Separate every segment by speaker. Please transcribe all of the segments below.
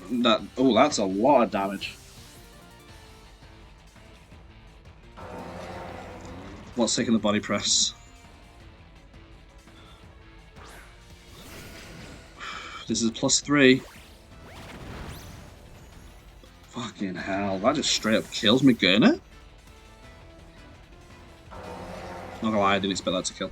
Speaker 1: That's a lot of damage. What's taking the body press? This is +3. Fucking hell, that just straight up kills magearna? Not gonna lie, I didn't expect that to kill.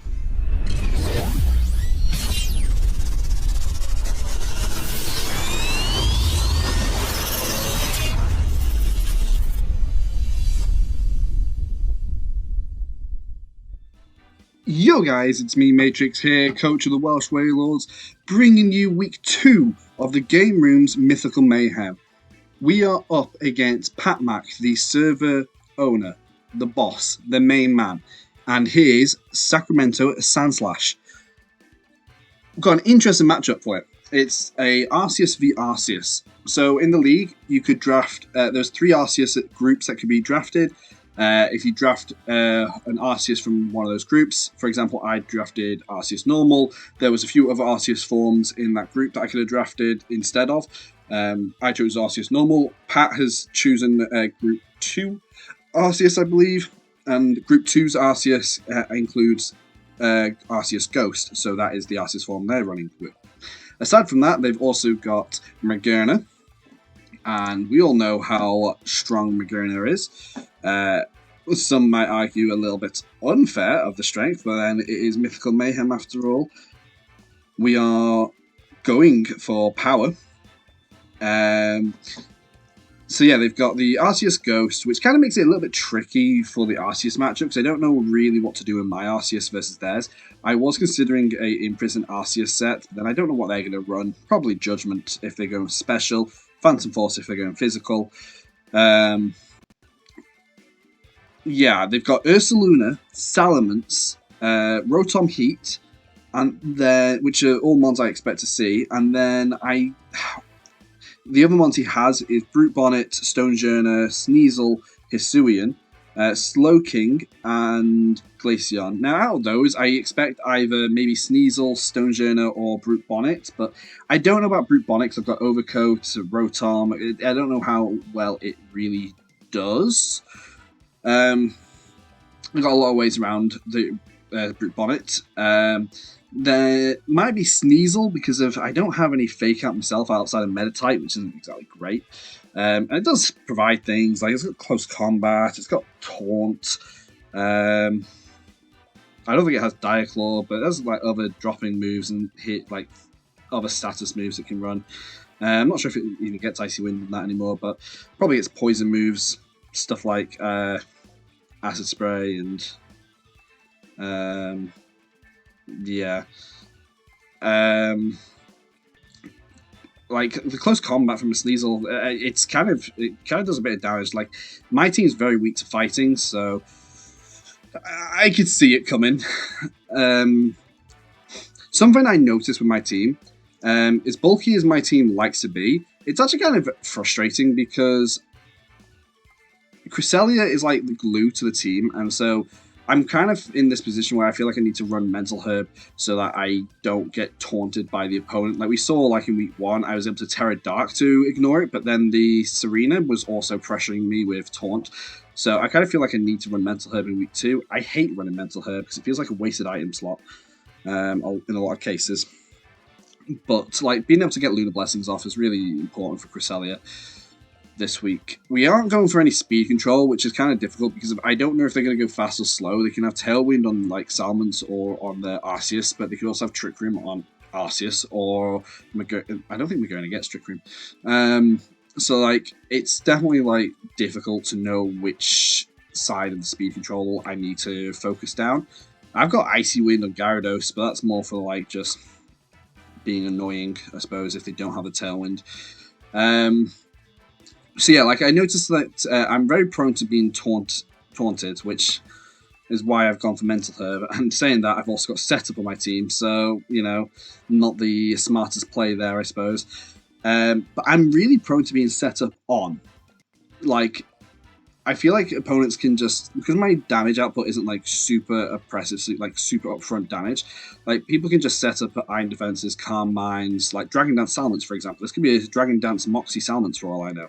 Speaker 1: Yo guys, it's me Matrix here, coach of the Welsh Wailords, bringing you week 2 of the Game Room's Mythical Mayhem. We are up against Pat Mac, the server owner, the boss, the main man, and here's Sacramento Sandslash. We've got an interesting matchup for it. It's a Arceus v Arceus. So in the league, you could draft, there's 3 Arceus groups that could be drafted. If you draft an Arceus from one of those groups, for example, I drafted Arceus Normal. There was a few other Arceus forms in that group that I could have drafted instead of. I chose Arceus Normal. Pat has chosen Group 2 Arceus, I believe. And Group 2's Arceus includes Arceus Ghost. So that is the Arceus form they're running with. Aside from that, they've also got magearna. And we all know how strong magearna is. Some might argue a little bit unfair of the strength, but then it is Mythical Mayhem after all. We are going for power. So yeah, they've got the Arceus Ghost, which kind of makes it a little bit tricky for the Arceus matchup, because I don't know really what to do with my Arceus versus theirs. I was considering a Imprisoned Arceus set, but then I don't know what they're going to run. Probably Judgment if they're going special. Phantom Force if they're going physical. Yeah, they've got Ursaluna, Salamence, Rotom Heat, and then which are all mons I expect to see. And then the other mons he has is Brute Bonnet, Stonejourner, Sneasel, Hisuian, Slowking, and Glaceon. Now, out of those, I expect either maybe Sneasel, Stonejourner, or Brute Bonnet, but I don't know about Brute Bonnet because I've got Overcoat, Rotom. I don't know how well it really does. We've got a lot of ways around the Brute Bonnet. There might be Sneasel because I don't have any Fake Out myself outside of Meta-type, which isn't exactly great. And it does provide things like it's got close combat, it's got taunt. I don't think it has Diaclaw, but it has like other dropping moves and hit like other status moves it can run. I'm not sure if it even gets Icy Wind in that anymore, but probably it's poison moves, stuff like Acid Spray and yeah. Like the close combat from a Sneasel, it kind of does a bit of damage. Like my team's very weak to fighting, so I could see it coming. Something I noticed with my team is bulky as my team likes to be. It's actually kind of frustrating because Cresselia is like the glue to the team, and so I'm kind of in this position where I feel like I need to run Mental Herb so that I don't get taunted by the opponent. Like we saw like in week 1, I was able to Terra Dark to ignore it, but then the Serena was also pressuring me with Taunt. So I kind of feel like I need to run Mental Herb in week 2. I hate running Mental Herb because it feels like a wasted item slot in a lot of cases. But like being able to get Lunar Blessings off is really important for Cresselia this week. We aren't going for any speed control, which is kind of difficult because I don't know if they're going to go fast or slow. They can have Tailwind on like Salamence or on the Arceus, but they could also have Trick Room on Arceus or I don't think Magearna gets Trick Room. So like it's definitely like difficult to know which side of the speed control I need to focus down. I've got Icy Wind on Gyarados, but that's more for like just being annoying, I suppose, if they don't have a Tailwind. So yeah, like I noticed that I'm very prone to being taunted, which is why I've gone for Mental Herb. And saying that, I've also got Setup on my team, so, you know, not the smartest play there, I suppose. But I'm really prone to being set up on. Like, I feel like opponents can just, because my damage output isn't like super oppressive, like super upfront damage, like people can just set up Iron Defenses, Calm Minds, like Dragon Dance Salmons, for example. This could be a Dragon Dance Moxie Salmons for all I know.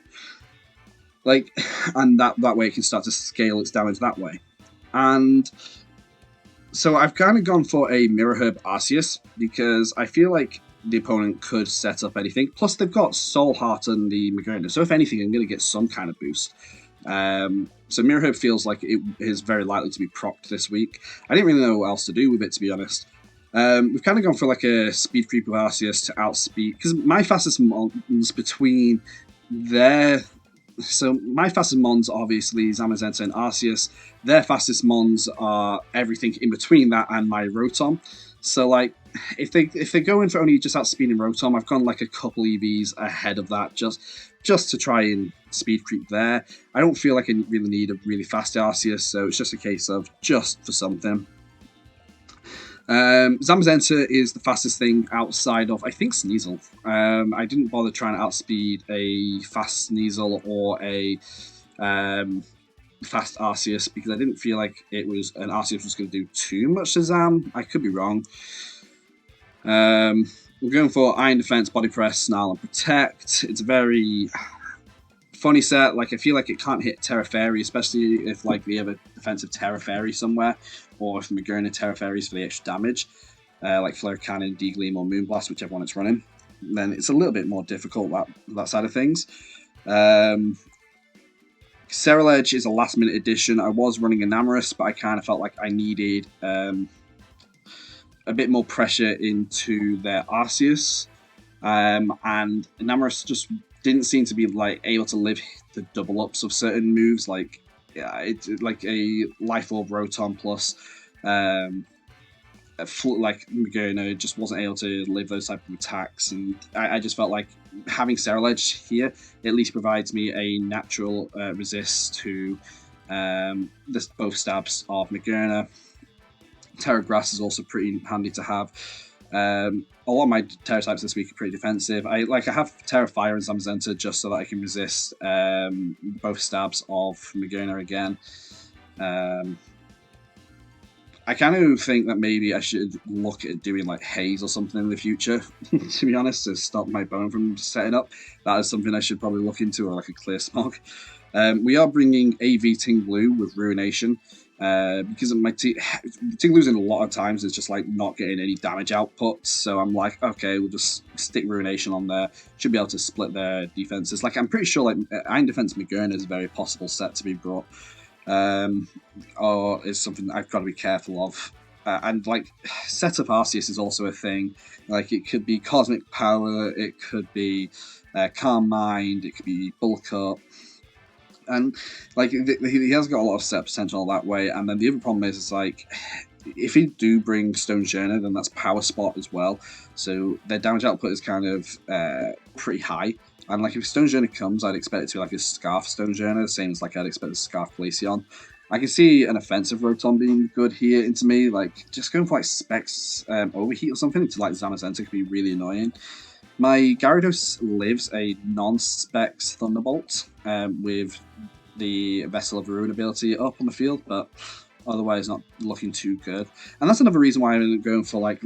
Speaker 1: Like, and that way it can start to scale its damage that way. And so I've kind of gone for a Mirror Herb Arceus because I feel like the opponent could set up anything. Plus, they've got Soul Heart and the magearna, so if anything, I'm going to get some kind of boost. So Mirror Herb feels like it is very likely to be procced this week. I didn't really know what else to do with it, to be honest. We've kind of gone for like a speed creep of Arceus to outspeed, because my fastest mons between their... So my fastest mons are obviously Zamazenta and Arceus. Their fastest mons are everything in between that and my Rotom. So like, if they go in for only just outspeeding Rotom, I've gone like a couple EVs ahead of that just to try and speed creep there. I don't feel like I really need a really fast Arceus, so it's just a case of just for something. Zamazenta is the fastest thing outside of, I think, Sneasel. I didn't bother trying to outspeed a fast Sneasel or a fast Arceus because I didn't feel like an Arceus was going to do too much to Zam. I could be wrong. We're going for Iron Defense, Body Press, Snarl, and Protect. It's a very funny set. Like, I feel like it can't hit Terra Fairy, especially if like we have a defensive Terra Fairy somewhere, or if magearna Terra Fairies for the extra damage, like Flare Cannon, D-Gleam, or Moonblast, whichever one it's running. Then it's a little bit more difficult that side of things. Ceruledge is a last-minute addition. I was running Enamorus, but I kind of felt like I needed a bit more pressure into their Arceus, and Enamorus just didn't seem to be like able to live the double ups of certain moves, like it's like a Life Orb Rotom plus like magearna just wasn't able to live those type of attacks, and I just felt like having Ceruledge here at least provides me a natural resist to both stabs of magearna. Terra Grass is also pretty handy to have. A lot of my Terra types this week are pretty defensive. I have Terra Fire and Zamazenta just so that I can resist both stabs of magearna again. I kind of think that maybe I should look at doing like Haze or something in the future, to be honest, to stop my bone from setting up. That is something I should probably look into, or like a Clear Smog. We are bringing AV Ting Blue with Ruination. Because of my Ting losing a lot of times is just like not getting any damage output, so I'm like, okay, we'll just stick Ruination on there. Should be able to split their defenses. Like, I'm pretty sure like Iron Defense magearna is a very possible set to be brought, or is something I've got to be careful of. And like, set up Arceus is also a thing. Like, it could be Cosmic Power, it could be Calm Mind, it could be Bulk Up. And like, he has got a lot of set potential that way. And then the other problem is like, if you do bring Stonjourner, then that's Power Spot as well. So their damage output is kind of pretty high. And like, if Stonjourner comes, I'd expect it to be like a Scarf Stonjourner, the same as like I'd expect a Scarf Glaceon. I can see an offensive Rotom being good here into me. Like, just going for like Specs Overheat or something to like Zamazenta could be really annoying. My Gyarados lives a non-Specs Thunderbolt with the Vessel of Ruin ability up on the field, but otherwise not looking too good. And that's another reason why I'm going for like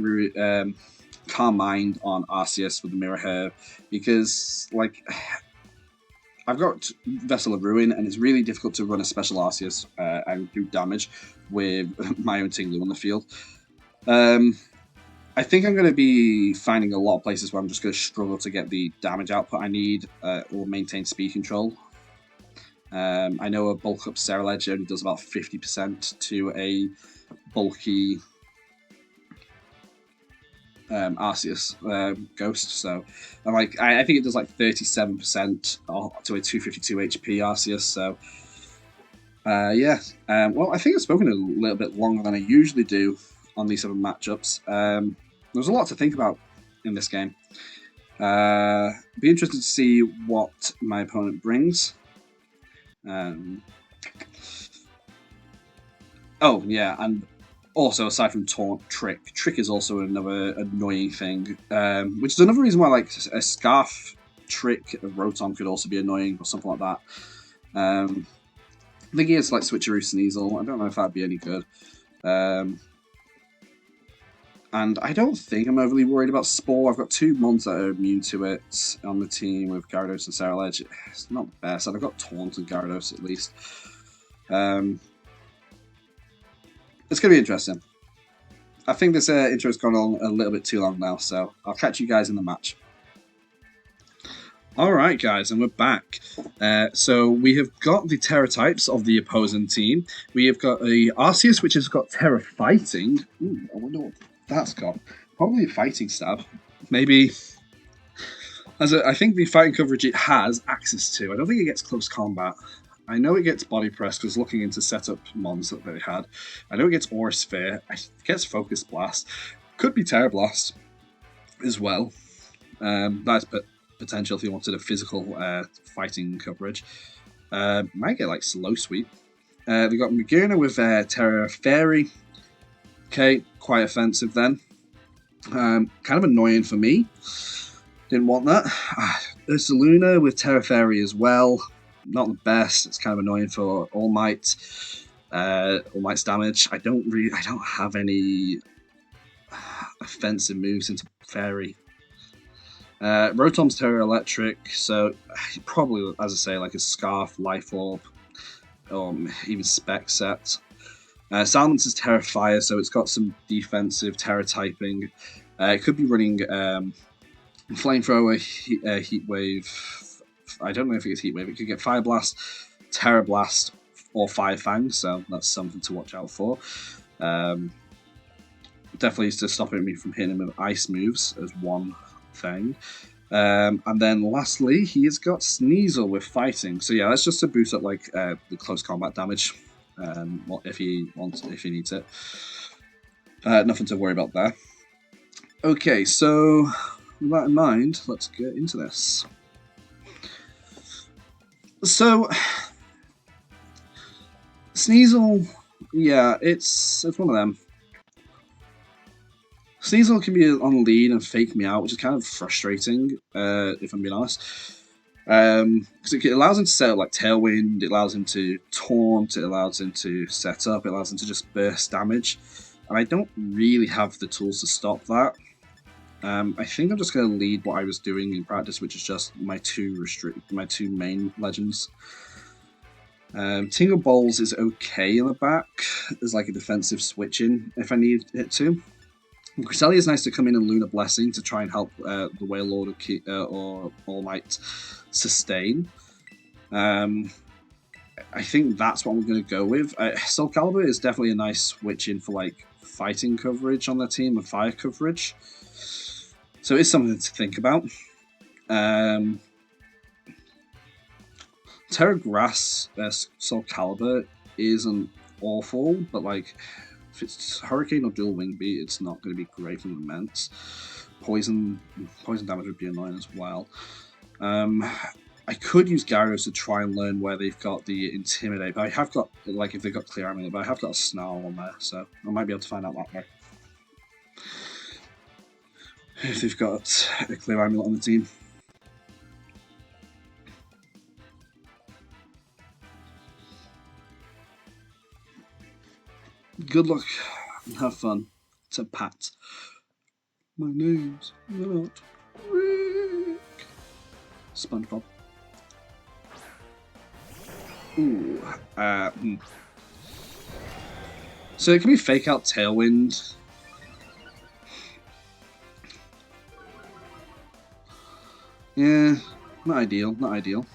Speaker 1: Calm Mind on Arceus with the Mirror Herb, because like, I've got Vessel of Ruin, and it's really difficult to run a special Arceus and do damage with my own Tinglu on the field. I think I'm going to be finding a lot of places where I'm just going to struggle to get the damage output I need or maintain speed control. I know a bulk up Ceruledge only does about 50% to a bulky Arceus Ghost, so I think it does like 37% to a 252 HP Arceus. So yeah, well, I think I've spoken a little bit longer than I usually do on these sort of matchups. There's a lot to think about in this game. Be interested to see what my opponent brings. Oh yeah, and also aside from Taunt, Trick is also another annoying thing, which is another reason why like a Scarf Trick of Rotom could also be annoying or something like that. I think he has like Switcheroo Sneasel. I don't know if that'd be any good. And I don't think I'm overly worried about Spore. I've got 2 mons that are immune to it on the team with Gyarados and Saraledge. It's not the best. I've got Taunt and Gyarados at least. It's going to be interesting. I think this intro's gone on a little bit too long now, so I'll catch you guys in the match. Alright guys, and we're back. So we have got the Terra types of the opposing team. We have got a Arceus, which has got Terra Fighting. Ooh, I wonder what that's got. Probably a Fighting Stab. Maybe... I think the fighting coverage it has access to. I don't think it gets Close Combat. I know it gets Body Press, because looking into setup mons that they had. I know it gets Aura Sphere. It gets Focus Blast. Could be Terra Blast as well. That's potential if you wanted a physical fighting coverage. Might get like Slow Sweep. They got magearna with Terra Fairy. Okay, quite offensive then. Kind of annoying for me. Didn't want that. Ursaluna with Terra Fairy as well. Not the best. It's kind of annoying for All Might. All Might's damage. I don't have any offensive moves into Fairy. Rotom's Terra Electric, so probably, as I say, like a Scarf, Life Orb, or even Spec Set. Silence's Terra Fire, so it's got some defensive Terra typing. It could be running Flamethrower, Heat Wave. I don't know if it gets Heat Wave. It could get Fire Blast, Terra Blast, or Fire Fang, so that's something to watch out for. Definitely to stop me from hitting him with ice moves as one thing. And then lastly, he has got Sneasel with Fighting. So yeah, that's just to boost up like the close combat damage. If he needs it. Nothing to worry about there. Okay, so with that in mind, let's get into this. So Sneasel, yeah, it's one of them. Sneasel can be on lead and fake me out, which is kind of frustrating, if I'm being honest. Because it allows him to set up like Tailwind, it allows him to taunt, it allows him to set up, it allows him to just burst damage. And I don't really have the tools to stop that. I think I'm just going to lead what I was doing in practice, which is just my two main legends. Tingle Bowls is okay in the back as like a defensive switch-in if I need it to. Cresselia is nice to come in and Lunar Blessing to try and help the Wailord or All Might sustain. I think that's what I'm going to go with. Soul Calibur is definitely a nice switch-in for like fighting coverage on their team and fire coverage. So it's something to think about. Terra Grass Soul Calibur isn't awful, but like if it's Hurricane or Dual Wing Beat, it's not going to be great from Immense. Poison damage would be annoying as well. I could use Gyarados to try and learn where they've got the Intimidate, but I have got, like, if they've got Clear Amulet, but I have got a Snarl on there, so I might be able to find out that way. If they've got a Clear Amulet on the team. Good luck and have fun. To Pat. My name's not Rick. SpongeBob. Ooh. So it can be Fake Out Tailwind. Yeah, not ideal, not ideal.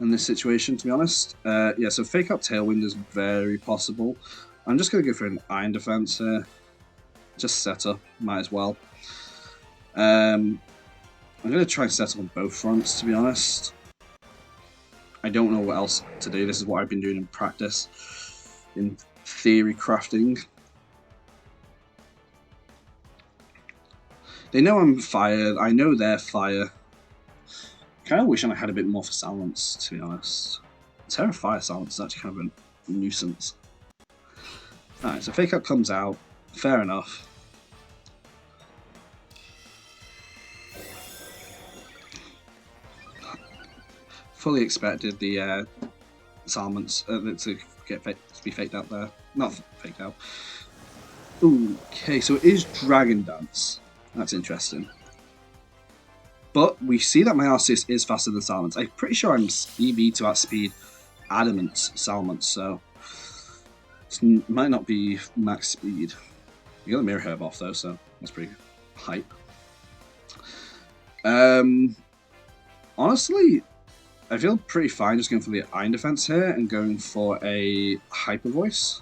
Speaker 1: In this situation, to be honest. Yeah, so Fake Out Tailwind is very possible. I'm just going to go for an Iron Defense here. Just set up, might as well. I'm going to try and set up on both fronts, to be honest. I don't know what else to do. This is what I've been doing in practice, in theory crafting. They know I'm fire. I know they're fire. Kind of wish I had a bit more for Silence, to be honest. Terra Fire Silence is actually kind of a nuisance. Alright, so Fake Out comes out. Fair enough. Fully expected the Salmons to be faked out there. Not faked out. Okay, so it is Dragon Dance. That's interesting. But we see that my Arceus is faster than Salmons. I'm pretty sure I'm EV to outspeed Adamant Salmons, so it might not be max speed. You got the Mirror Herb off though, so that's pretty hype. Honestly, I feel pretty fine just going for the Iron Defense here and going for a Hyper Voice.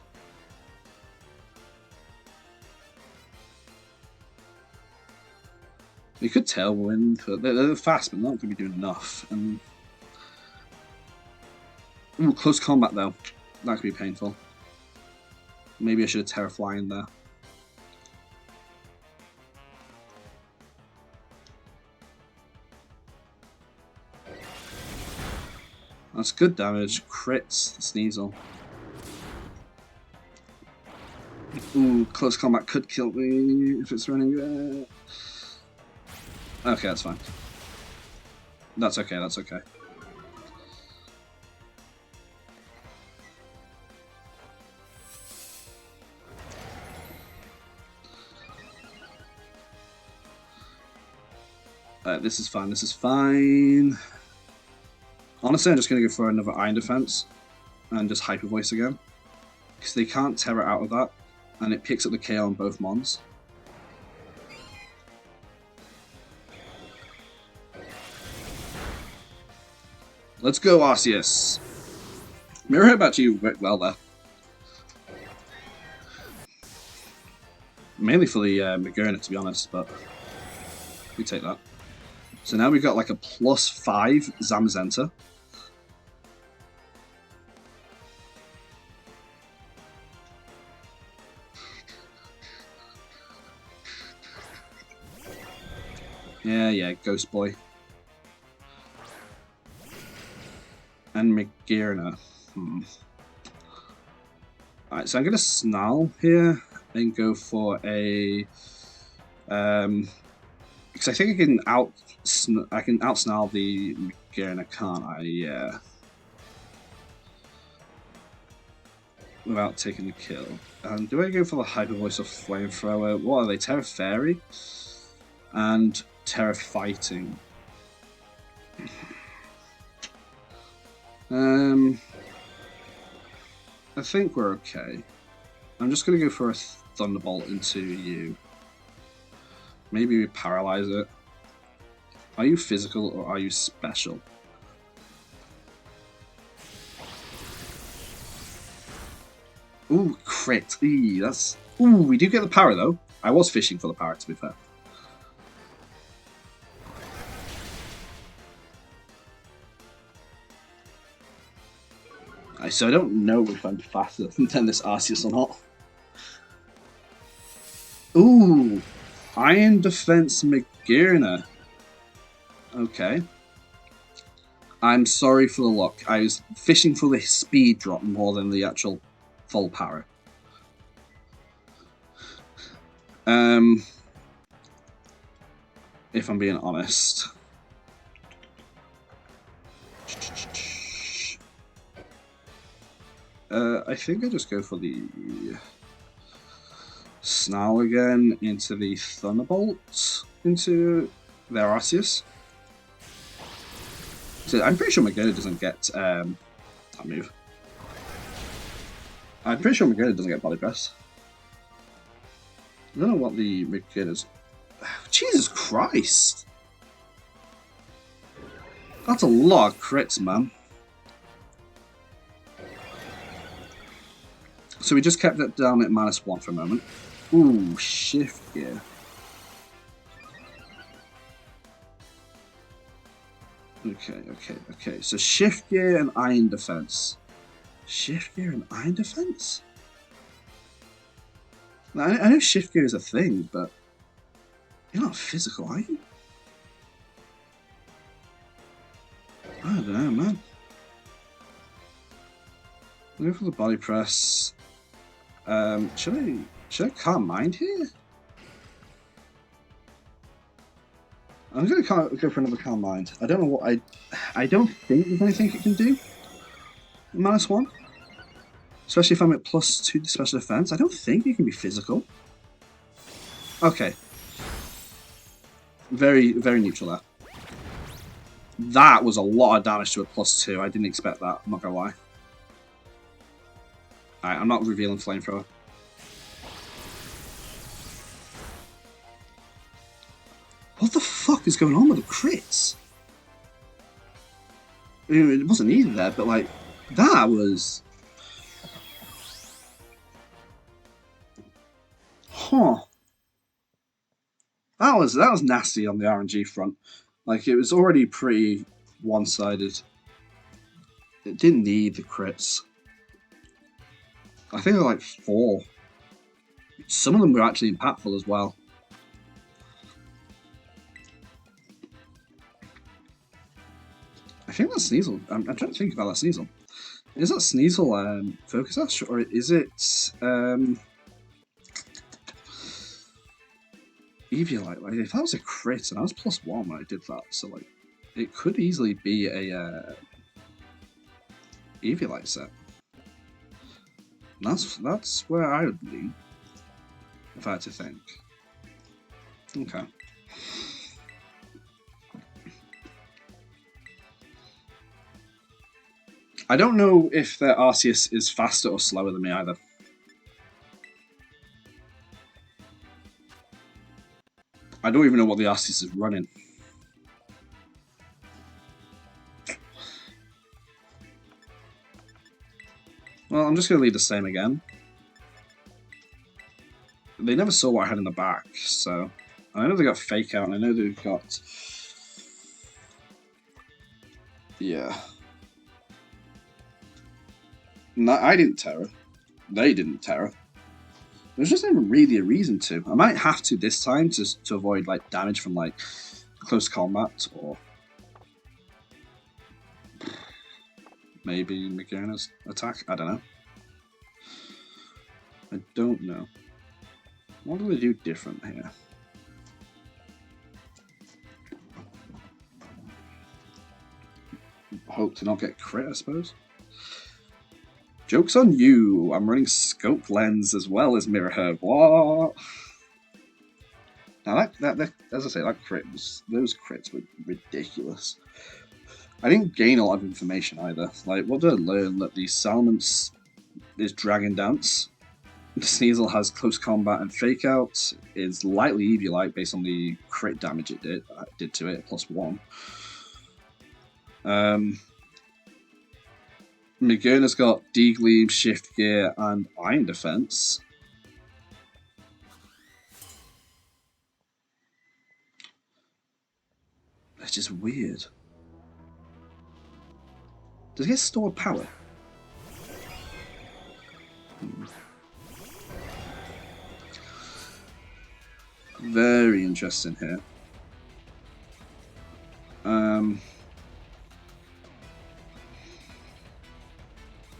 Speaker 1: We could Tailwind, but they're fast, but they're not going to be doing enough. And ooh, close combat though. That could be painful. Maybe I should have Terra Fly in there. That's good damage. Crits the Sneasel. Ooh, close combat could kill me if it's running. Okay, that's fine. That's okay, that's okay. This is fine, this is fine. Honestly, I'm just going to go for another Iron Defense and just Hyper Voice again. Because they can't Terra out of that, and it picks up the KO on both Mons. Let's go, Arceus! Mirror Herb actually worked well there. Mainly for the magearna, to be honest, but we take that. So now we've got like a +5 Zamazenta. Yeah, Ghost Boy. And magearna. Alright, so I'm gonna Snarl here and go for a because I think I can out-Snarl the magearna, can't I? Yeah. Without taking the kill. And do I go for the Hyper Voice or Flamethrower? What are they? Terra Fairy and Terra Fighting. I think we're okay. I'm just going to go for a Thunderbolt into you. Maybe we paralyze it. Are you physical or are you special? Ooh, crit. Eee, that's... Ooh, we do get the power though. I was fishing for the power, to be fair. So I don't know if I'm faster than this Arceus or not. Ooh, Iron Defense magearna. Okay. I'm sorry for the luck. I was fishing for the speed drop more than the actual full power. If I'm being honest. I think I just go for the Snarl again into the Thunderbolt into their Arceus. So I'm pretty sure magearna doesn't get that move. I'm pretty sure magearna doesn't get Body Press. I don't know what the magearna's. Jesus Christ! That's a lot of crits, man. So we just kept it down at -1 for a moment. Ooh, Shift Gear. Okay. So Shift Gear and Iron Defense. Shift Gear and Iron Defense? Now, I know Shift Gear is a thing, but you're not physical, are you? I don't know, man. I'll go for the Body Press. Should I Calm Mind here? I'm gonna go for another Calm Mind. I don't know what I don't think there's anything it can do. -1. Especially if I'm at +2 to special defense. I don't think you can be physical. Okay. Very, very neutral there. That was a lot of damage to a +2. I didn't expect that. I'm not gonna lie. Alright, I'm not revealing Flamethrower. What the fuck is going on with the crits? I mean, it wasn't easy there, but like, that was... Huh. That was nasty on the RNG front. Like, it was already pretty one-sided. It didn't need the crits. I think there were like 4. Some of them were actually impactful as well. I think that's Sneasel. I'm trying to think about that Sneasel. Is that Sneasel Focus Ash, or is it Eviolite? Like, if that was a crit and I was +1 when I did that, so like it could easily be a Eviolite set. That's where I would lean if I had to think. Okay. I don't know if their Arceus is faster or slower than me either. I don't even know what the Arceus is running. Well, I'm just going to leave the same again. They never saw what I had in the back, so... I know they got Fake Out, and I know they've got... Yeah. No, I didn't Terror. They didn't Terror. There's just never really a reason to. I might have to this time to avoid like damage from like close combat or maybe magearna's attack. I don't know. I don't know. What do they do different here? Hope to not get crit, I suppose. Joke's on you! I'm running Scope Lens as well as Mirror Herb. What? Now that as I say, that crit was, those crits were ridiculous. I didn't gain a lot of information either. Like, what did I learn? That the Salamence is Dragon Dance. The Sneasel has Close Combat and Fake Out. Is lightly Eviolite based on the crit damage it did to it, +1. Magearna's got D-Gleam, Shift Gear, and Iron Defense. That's just weird. Does it get stored power? Very interesting here.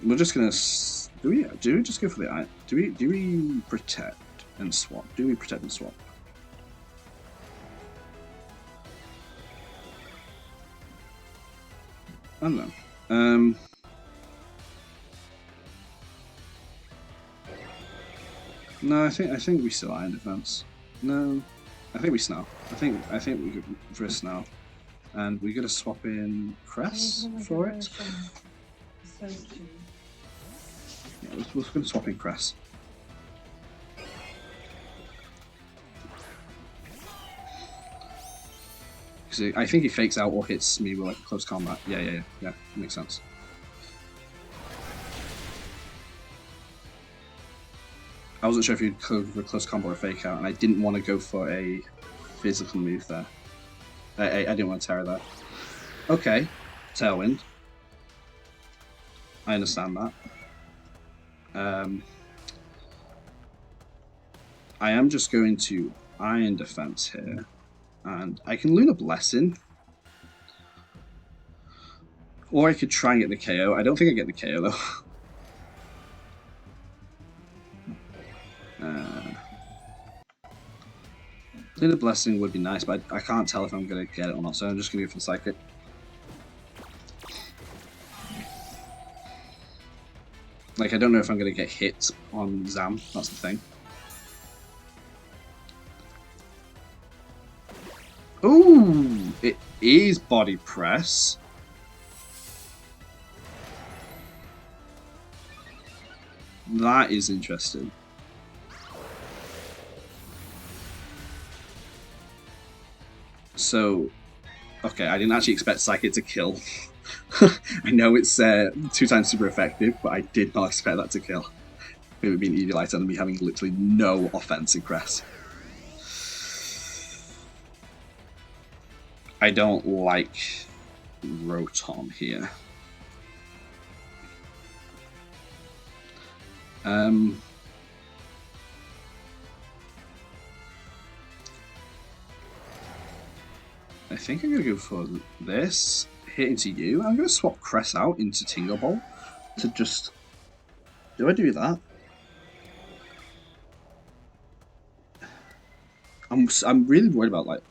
Speaker 1: We're just gonna do we just go for the eye? Do we protect and swap? Do we protect and swap? I don't know. No, I think we still Iron Defense. No, I think we Snarl. I think we could for a Snarl, and we gotta swap in Cress for it. Yeah, we're gonna swap in Cress. Because I think he fakes out or hits me with like close combat. Yeah, makes sense. I wasn't sure if you'd go for close combo or fake out, and I didn't want to go for a physical move there. I didn't want to Terror there. Okay, Tailwind. I understand that. I am just going to Iron Defense here, and I can Lunar Blessing. Or I could try and get the KO. I don't think I get the KO though. Lunar Blessing would be nice, but I can't tell if I'm going to get it or not, so I'm just going to go for the Psychic. Like, I don't know if I'm going to get hit on Zam. That's the thing. Ooh, it is body press. That is interesting. So, okay, I didn't actually expect Psychic to kill. I know it's 2 times super effective, but I did not expect that to kill. It would be an Eviolite and me having literally no offense in Cress. I don't like Rotom here. I think I'm going to go for this. Hit into you. I'm going to swap Cress out into Tingle Bolt to just... Do I do that? I'm really worried about, like...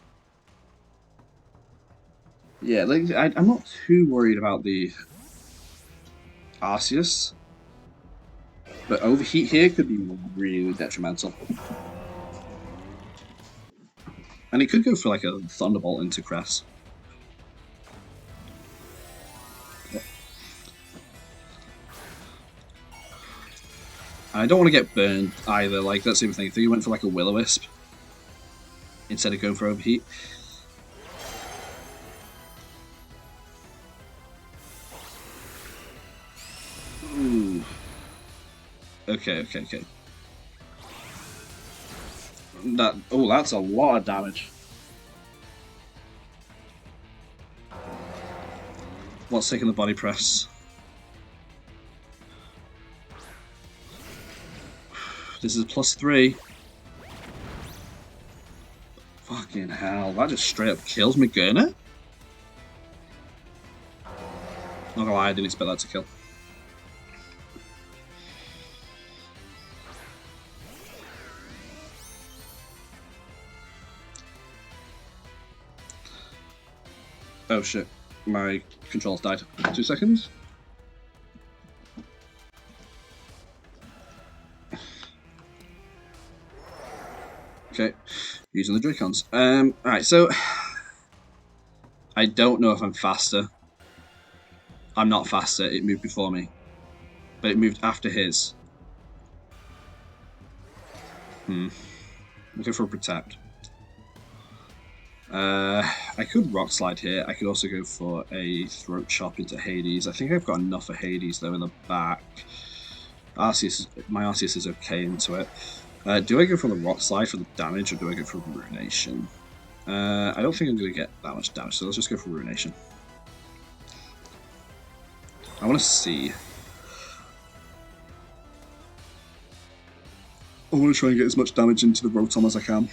Speaker 1: Yeah, like, I'm not too worried about the Arceus. But Overheat here could be really detrimental. And it could go for like a Thunderbolt into Cress. I don't want to get burned either, like that's the same thing. I think he went for like a Will-O-Wisp instead of going for Overheat. Ooh. Okay. That's a lot of damage. What's taking the body press? This is +3. Fucking hell, that just straight up kills magearna? Not gonna lie, I didn't expect that to kill. Oh shit, my controls died. 2 seconds. Okay, using the Dracons. Alright, so I don't know if I'm faster. I'm not faster, it moved before me. But it moved after his. I'm looking for a Protect. I could Rock Slide here. I could also go for a Throat Chop into Hades. I think I've got enough for Hades though in the back. Arceus, my Arceus is okay into it. Do I go for the Rock Slide for the damage or do I go for Ruination? I don't think I'm going to get that much damage, so let's just go for Ruination. I want to see. I want to try and get as much damage into the Rotom as I can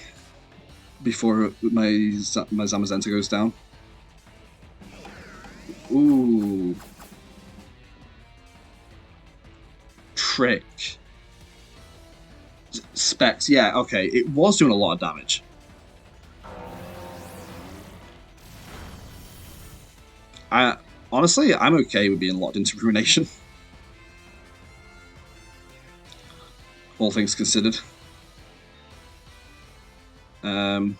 Speaker 1: before my Zamazenta goes down. Ooh. Trick. Specs, yeah, okay. It was doing a lot of damage. Honestly, I'm okay with being locked into Ruination. All things considered. I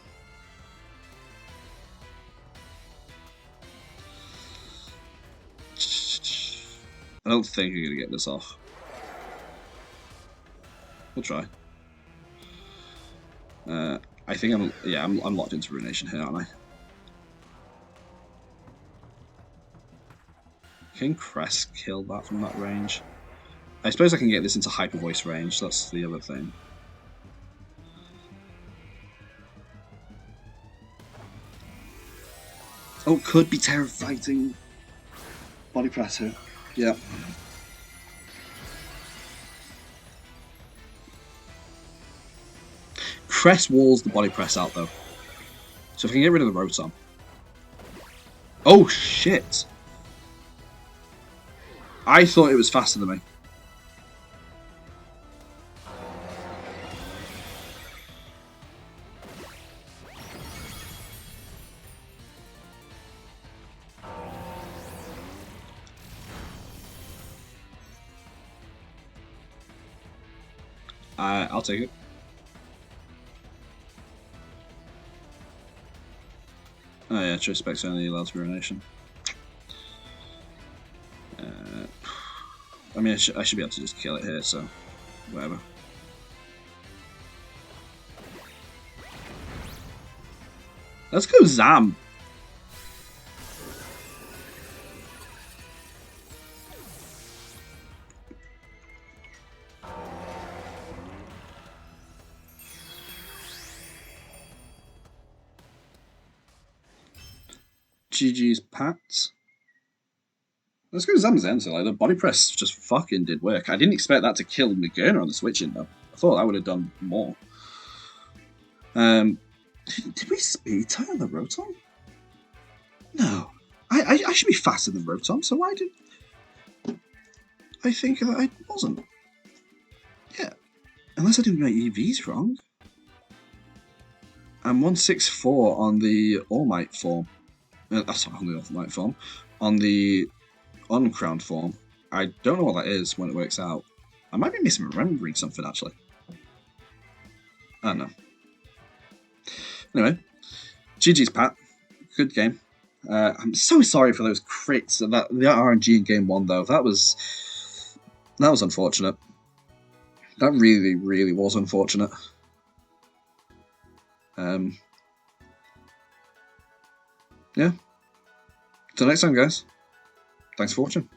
Speaker 1: don't think I'm gonna get this off. We'll try. I think I'm locked into Ruination here, aren't I? Can Cress kill that from that range? I suppose I can get this into Hyper Voice range, that's the other thing. Oh, could be Terra Fighting. Body Press here. Yeah. Cress walls the Body Press out though. So if I can get rid of the Rotom. Oh shit! I thought it was faster than me. I'll take it. Oh yeah, true specs only allowed to be ruination. I mean, I should be able to just kill it here, so whatever. Let's go Zam. GG's Pats. Let's go Zamazenta. Like, the body press just fucking did work. I didn't expect that to kill magearna on the switching though. I thought that would have done more. Did we speed tie on the Rotom? No. I should be faster than Rotom, so why did I think that I wasn't? Yeah. Unless I did my EVs wrong. I'm 164 on the All Might form. Sorry, on the All Might form. On the uncrowned form. I don't know what that is when it works out. I might be misremembering something actually. I don't know. Anyway, GG's Pat. Good game. I'm so sorry for those crits. The RNG in game 1 though. That was unfortunate. That really, really was unfortunate. Yeah. Till next time, guys. Thanks for watching.